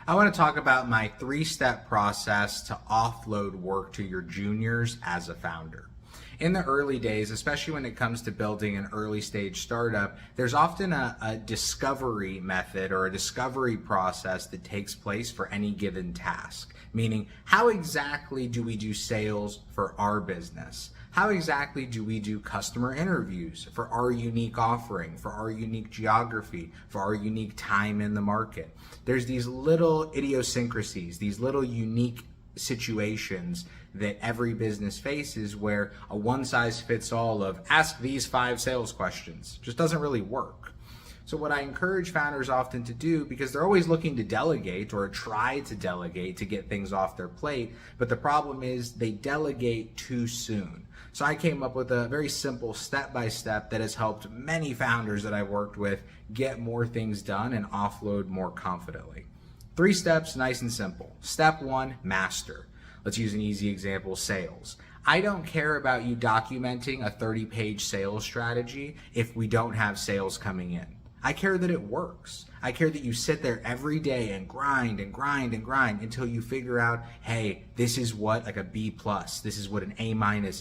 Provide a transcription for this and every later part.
I want to talk about my 3-step process to offload work to your juniors as a founder. In the early days, especially when it comes to building an early stage startup, there's often a discovery method or a discovery process that takes place for any given task. Meaning, how exactly do we do sales for our business? How exactly do we do customer interviews for our unique offering, for our unique geography, for our unique time in the market? There's these little idiosyncrasies, these little unique situations that every business faces where a one-size-fits-all of ask these 5 sales questions just doesn't really work. So what I encourage founders often to do, because they're always looking to delegate or try to delegate to get things off their plate, but the problem is they delegate too soon. So I came up with a very simple step-by-step that has helped many founders that I've worked with get more things done and offload more confidently. 3 steps, nice and simple. Step 1, master. Let's use an easy example, sales. I don't care about you documenting a 30-page sales strategy if we don't have sales coming in. I care that it works. I care that you sit there every day and grind and grind and grind until you figure out, hey, this is what like a B+, this is what an A-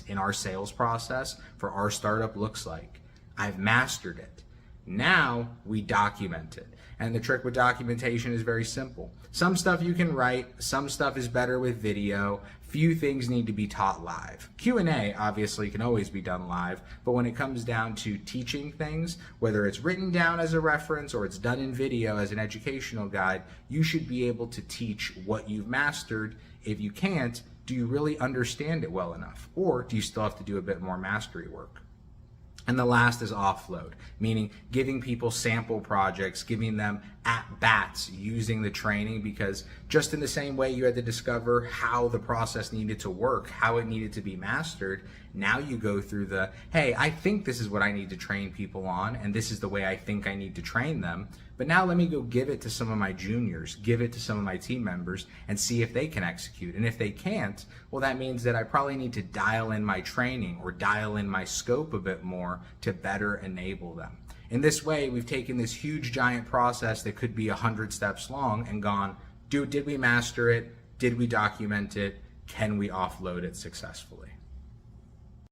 in our sales process for our startup looks like. I've mastered it. Now we document it. And the trick with documentation is very simple. Some stuff you can write, some stuff is better with video, few things need to be taught live. Q&A obviously can always be done live, but when it comes down to teaching things, whether it's written down as a reference or it's done in video as an educational guide, you should be able to teach what you've mastered. If you can't, do you really understand it well enough? Or do you still have to do a bit more mastery work? And the last is offload, meaning giving people sample projects, giving them at-bats using the training, because just in the same way you had to discover how the process needed to work, how it needed to be mastered, now you go through the, hey, I think this is what I need to train people on, and this is the way I think I need to train them, but now let me go give it to some of my juniors, give it to some of my team members, and see if they can execute. And if they can't, well, that means that I probably need to dial in my training or dial in my scope a bit more to better enable them. In this way, we've taken this huge giant process that could be 100 steps long and gone, did we master it? Did we document it? Can we offload it successfully?